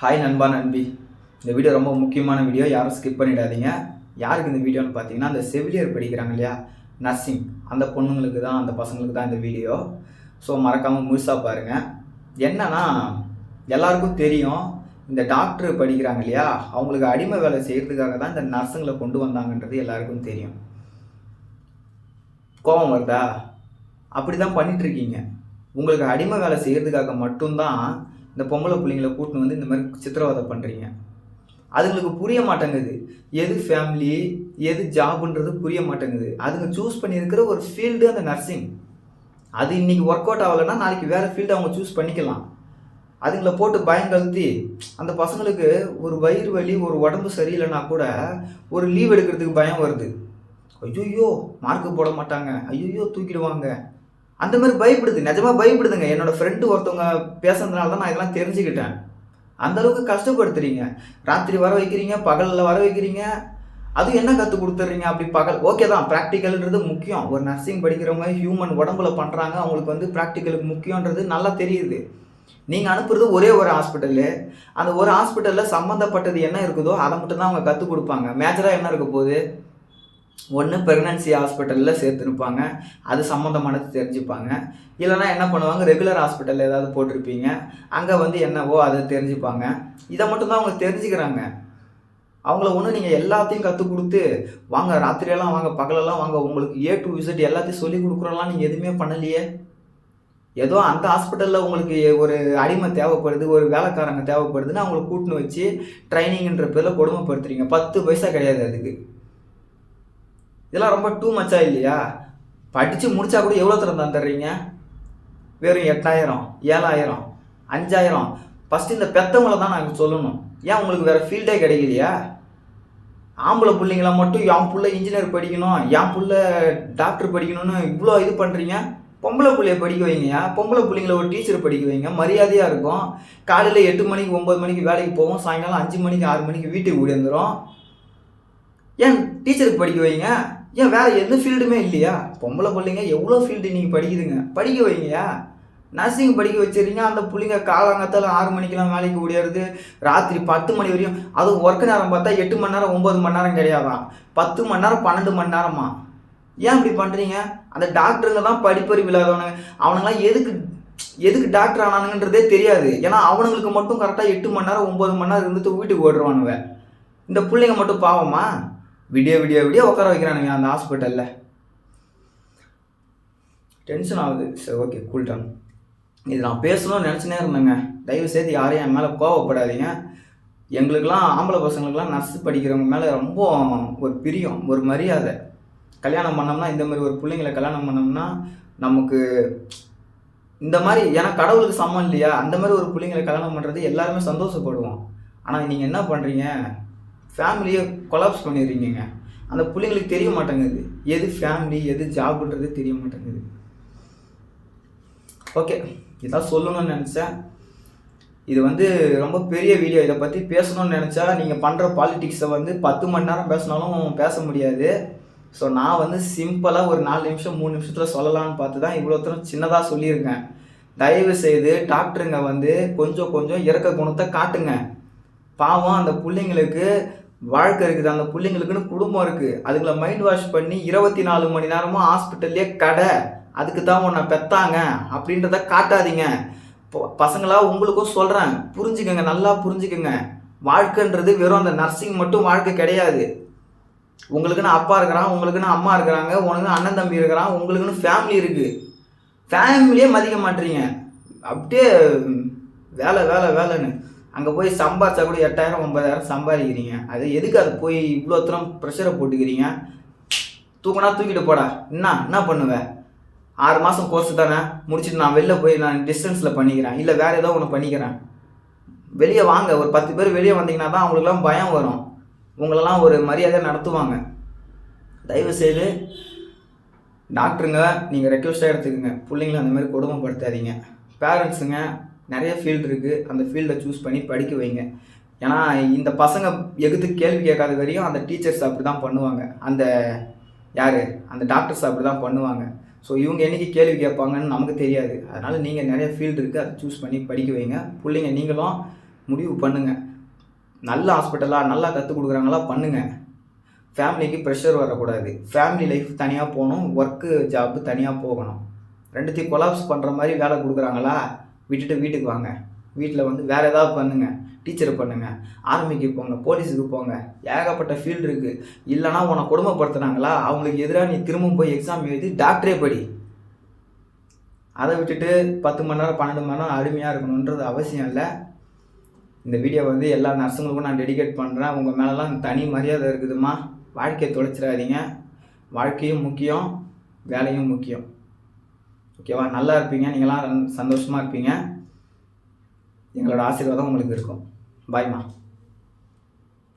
Hi நண்பா நண்பி. இந்த video ரொம்ப முக்கியமான வீடியோ, யாரும் ஸ்கிப் பண்ணிடாதீங்க. யாருக்கு இந்த வீடியோன்னு பார்த்தீங்கன்னா, அந்த செவிலியர் படிக்கிறாங்க இல்லையா, நர்சிங், அந்த பொண்ணுங்களுக்கு தான், அந்த பசங்களுக்கு தான் இந்த வீடியோ. ஸோ மறக்காமல் முழுசாக பாருங்கள். என்னன்னா, எல்லாருக்கும் தெரியும், இந்த டாக்டர் படிக்கிறாங்க இல்லையா, அவங்களுக்கு அடிமை வேலை செய்கிறதுக்காக தான் இந்த நர்ஸுங்களை கொண்டு வந்தாங்கன்றது எல்லாருக்கும் தெரியும். கோபம் வருதா? அப்படி தான் பண்ணிகிட்ருக்கீங்க. உங்களுக்கு அடிமை வேலை செய்கிறதுக்காக மட்டும்தான் இந்த பொம்பளை பிள்ளைங்களை கூட்டின்னு வந்து இந்த மாதிரி சித்திரவதை பண்ணுறீங்க. அதுங்களுக்கு புரிய மாட்டேங்குது, எது ஃபேமிலி எது ஜாப்ன்றது புரிய மாட்டேங்குது. அதுங்க சூஸ் பண்ணியிருக்கிற ஒரு ஃபீல்டு அந்த நர்சிங். அது இன்றைக்கி ஒர்க் அவுட் ஆகலைன்னா நாளைக்கு வேறு ஃபீல்டு அவங்க சூஸ் பண்ணிக்கலாம். அதுங்களை போட்டு பயங்கழுத்தி அந்த பசங்களுக்கு ஒரு வயிறு வலி, ஒரு உடம்பு சரியில்லைன்னா கூட ஒரு லீவ் எடுக்கிறதுக்கு பயம் வருது. ஐயோ மார்க்கு போட மாட்டாங்க, ஐயோ தூக்கிடுவாங்க, அந்த மாதிரி பயப்படுது. நிஜமாக பயப்படுதுங்க. என்னோடய ஃப்ரெண்டு ஒருத்தவங்க பேசுறதுனால தான் நான் இதெல்லாம் தெரிஞ்சுக்கிட்டேன். அந்தளவுக்கு கஷ்டப்படுத்துறீங்க. ராத்திரி வர வைக்கிறீங்க, பகலில் வர வைக்கிறீங்க. அதுவும் என்ன கற்றுக் கொடுத்துட்றீங்க? அப்படி பகல் ஓகே தான், ப்ராக்டிக்கல்ன்றது முக்கியம். ஒரு நர்சிங் படிக்கிறவங்க ஹியூமன் உடம்புல பண்ணுறாங்க, அவங்களுக்கு வந்து ப்ராக்டிக்கலுக்கு முக்கியன்றது நல்லா தெரியுது. நீங்கள் அனுப்புறது ஒரே ஒரு ஹாஸ்பிட்டலு, அந்த ஒரு ஹாஸ்பிட்டலில் சம்மந்தப்பட்டது என்ன இருக்குதோ அதை மட்டும்தான் அவங்க கற்றுக் கொடுப்பாங்க. மேஜராக என்ன இருக்க போகுது? ஒன்று ப்ரெக்னன்சி ஹாஸ்பிட்டலில் சேர்த்துருப்பாங்க, அது சம்மந்தமானது தெரிஞ்சுப்பாங்க. இல்லைனா என்ன பண்ணுவாங்க, ரெகுலர் ஹாஸ்பிட்டலில் ஏதாவது போட்டிருப்பீங்க, அங்கே வந்து என்னவோ அதை தெரிஞ்சுப்பாங்க. இதை மட்டும்தான் அவங்க தெரிஞ்சுக்கிறாங்க. அவங்கள ஒன்று நீங்கள் எல்லாத்தையும் கற்றுக் கொடுத்து, வாங்க ராத்திரியெல்லாம் வாங்க, பகலெல்லாம் வாங்க, உங்களுக்கு A to Z எல்லாத்தையும் சொல்லிக் கொடுக்குறோம்லாம் நீங்கள் எதுவுமே பண்ணலையே. ஏதோ அந்த ஹாஸ்பிட்டலில் உங்களுக்கு ஒரு அடிமை தேவைப்படுது, ஒரு வேலைக்காரங்க தேவைப்படுதுன்னு அவங்களை கூட்டின்னு வச்சு ட்ரைனிங்ன்ற பேரில் கொடுமைப்படுத்துறீங்க. 10 பைசா கிடையாது அதுக்கு. இதெல்லாம் ரொம்ப டூ மச்சா இல்லையா? படித்து முடித்தா கூட எவ்வளோ தந்துடுறீங்க? வெறும் 8000, 7000, 5000. ஃபஸ்ட்டு இந்த பெற்றவங்களை தான் நாங்கள் சொல்லணும். ஏன் உங்களுக்கு வேறு ஃபீல்டே கிடைக்கலையா? ஆம்பளை பிள்ளைங்கள மட்டும் என் பிள்ளை இன்ஜினியர் படிக்கணும், என் பிள்ளை டாக்டர் படிக்கணும்னு இவ்வளோ இது பண்ணுறீங்க. பொம்பளை பிள்ளைய படிக்க வைங்கயா. பொம்பளை பிள்ளைங்கள ஒரு டீச்சர் படிக்க வைங்க, மரியாதையாக இருக்கும். காலையில் 8 மணிக்கு 9 மணிக்கு வேலைக்கு போவோம், சாயங்காலம் 5 மணிக்கு 6 மணிக்கு வீட்டுக்கு ஓடிந்துடும். ஏன் டீச்சருக்கு படிக்க வைங்க. ஏன் வேறு எந்த ஃபீல்டுமே இல்லையா? பொம்பளை பிள்ளைங்க எவ்வளோ ஃபீல்டு நீங்கள் படிக்குதுங்க, படிக்க வைங்கயா. நர்சிங் படிக்க வச்சுருங்க. அந்த பிள்ளைங்க காலங்காத்தால் 6 மணிக்கெலாம் வேலைக்கு ஓடிடுறது, ராத்திரி 10 மணி வரையும். அதுவும் ஒர்க் நேரம் பார்த்தா 8 மணி நேரம் 9 மணி நேரம் கிடையாதான், 10 மணி நேரம் 12 மணி நேரமா. ஏன் இப்படி பண்ணுறீங்க? அந்த டாக்டருங்க தான் படிப்பறிவு இல்லாதவனுங்க. அவனுங்களாம் எதுக்கு டாக்டர் ஆனானுங்கன்றதே தெரியாது. ஏன்னா அவனுங்களுக்கு மட்டும் கரெக்டாக 8 மணி நேரம் 9 மணி நேரம் இருந்துட்டு வீட்டுக்கு ஓடுறானுங்க. இந்த பிள்ளைங்க மட்டும் பாவமா? விடிய உட்கார வைக்கிறானுங்க அந்த ஹாஸ்பிட்டலில். டென்ஷன் ஆகுது. சரி ஓகே, கூல் டவுன். இது நான் பேசணும்னு நினச்சினே இருந்தேங்க. தயவு செய்து யாரையும் என் மேலே கோவப்படாதீங்க. எங்களுக்கெல்லாம் ஆம்பளை பசங்களுக்கெல்லாம் நர்ஸ் படிக்கிறவங்க மேலே ரொம்ப ஒரு பிரியம், ஒரு மரியாதை. கல்யாணம் பண்ணோம்னா, இந்த மாதிரி ஒரு பிள்ளைங்களை கல்யாணம் பண்ணோம்னா நமக்கு இந்த மாதிரி, ஏன்னா கடவுளுக்கு சமம் இல்லையா, அந்த மாதிரி ஒரு பிள்ளைங்களை கல்யாணம் பண்ணுறது எல்லாருமே சந்தோஷப்படுவோம். ஆனால் நீங்கள் என்ன பண்ணுறீங்க, ஃபேமிலியை கொலாப்ஸ் பண்ணிடுறீங்க. அந்த பிள்ளைங்களுக்கு தெரிய மாட்டேங்குது, எது ஃபேமிலி எது ஜாப்ன்றது தெரிய மாட்டேங்குது. ஓகே, இதான் சொல்லணும்னு நினச்சேன். இது வந்து ரொம்ப பெரிய வீடியோ. இதை பற்றி பேசணும்னு நினச்சா நீங்கள் பண்ணுற பாலிட்டிக்ஸை வந்து 10 மணி நேரம் பேசினாலும் பேச முடியாது. ஸோ நான் வந்து சிம்பிளாக ஒரு 4 நிமிஷம் 3 நிமிஷத்தில் சொல்லலான்னு பார்த்து தான் இவ்வளோ தூரம் சின்னதாக சொல்லியிருக்கேன். தயவு செய்து டாக்டருங்க வந்து கொஞ்சம் இறக்க குணத்தை காட்டுங்க. பாவம் அந்த பிள்ளைங்களுக்கு வாழ்க்கை இருக்குது, அந்த பிள்ளைங்களுக்குன்னு குடும்பம் இருக்குது. அதுங்களை மைண்ட் வாஷ் பண்ணி 24 மணி நேரமும் ஹாஸ்பிட்டல்லே கடை, அதுக்கு தான் உன்னை பெற்றாங்க அப்படின்றத காட்டாதீங்க. பசங்களா உங்களுக்கும் சொல்கிறேன், புரிஞ்சுக்கங்க, நல்லா புரிஞ்சுக்கங்க. வாழ்க்கைன்றது வெறும் அந்த நர்சிங் மட்டும் வாழ்க்கை கிடையாது. உங்களுக்குன்னு அப்பா இருக்கிறான், உங்களுக்குன்னு அம்மா இருக்கிறாங்க, உனக்குன்னு அண்ணன் தம்பி இருக்கிறான், உங்களுக்குன்னு ஃபேமிலி இருக்குது. ஃபேமிலியே மதிக்க மாட்டீங்க. அப்படியே வேலைன்னு அங்கே போய் சம்பாதிச்சா கூட 8000 9000 சம்பாதிக்கிறீங்க. அது எதுக்கு அது போய் இவ்வளோ தூரம் ப்ரெஷரை போட்டுக்கிறீங்க? தூக்கினா தூக்கிட்டு போடா, என்ன பண்ணுவேன்? 6 மாதம் கோர்ஸ் தானே முடிச்சுட்டு நான் வெளில போய் நான் டிஸ்டன்ஸில் பண்ணிக்கிறேன், இல்லை வேறு ஏதோ ஒன்று பண்ணிக்கிறேன். வெளியே வாங்க, ஒரு 10 பேர் வெளியே வந்தீங்கன்னா தான் அவங்களுக்குலாம் பயம் வரும், உங்களெல்லாம் ஒரு மரியாதை நடத்துவாங்க. தயவுசெய்து டாக்டருங்க நீங்கள் ரெக்வஸ்ட்டாக எடுத்துக்கோங்க, பிள்ளைங்கள அந்த மாதிரி கொடுமைப்படுத்தாதீங்க. பேரண்ட்ஸுங்க நிறைய ஃபீல்டு இருக்குது, அந்த ஃபீல்டை சூஸ் பண்ணி படிக்க வைங்க. ஏன்னா இந்த பசங்க எகுத்து கேள்வி கேட்காத வரையும் அந்த டீச்சர்ஸ் அப்படி தான் பண்ணுவாங்க, அந்த டாக்டர்ஸ் அப்படி தான் பண்ணுவாங்க. ஸோ இவங்க என்றைக்கு கேள்வி கேட்பாங்கன்னு நமக்கு தெரியாது. அதனால் நீங்கள் நிறைய ஃபீல்டு இருக்குது, அதை சூஸ் பண்ணி படிக்க வைங்க. பிள்ளைங்க நீங்களும் முடிவு பண்ணுங்கள். நல்ல ஹாஸ்பிட்டலாக நல்லா கற்றுக் கொடுக்குறாங்களா பண்ணுங்கள். ஃபேமிலிக்கு ப்ரெஷர் வரக்கூடாது. ஃபேமிலி லைஃப் தனியாக போகணும், ஒர்க்கு ஜாப்பு தனியாக போகணும். ரெண்டுத்தையும் கொலாப்ஸ் பண்ணுற மாதிரி வேலை கொடுக்குறாங்களா விட்டுட்டு வீட்டுக்கு வாங்க. வீட்டில் வந்து வேறு ஏதாவது பண்ணுங்கள். டீச்சர் பண்ணுங்கள், ஆர்மிக்கு போங்க, போலீஸுக்கு போங்க, ஏகப்பட்ட ஃபீல்டு இருக்குது. இல்லைனா உன்னை கொடுமைப்படுத்துனாங்களா அவங்களுக்கு எதிராக நீ திரும்ப போய் எக்ஸாம் எழுதி டாக்டரே படி. அதை விட்டுட்டு 10 மணி நேரம் 12 மணி நேரம் அருமையாக இருக்கணுன்றது அவசியம் இல்லை. இந்த வீடியோ வந்து எல்லா நர்ஸுங்களுக்கும் நான் டெடிகேட் பண்ணுறேன். உங்கள் மேலெலாம் தனி மரியாதை இருக்குதுமா. வாழ்க்கையை தொலைச்சிடாதீங்க. வாழ்க்கையும் முக்கியம், வேலையும் முக்கியம். ஓகேவா? நல்லா இருப்பீங்க, நீங்களாம் சந்தோஷமாக இருப்பீங்க. எங்களோட ஆசீர்வாதம் உங்களுக்கு இருக்கும். பாய்மா.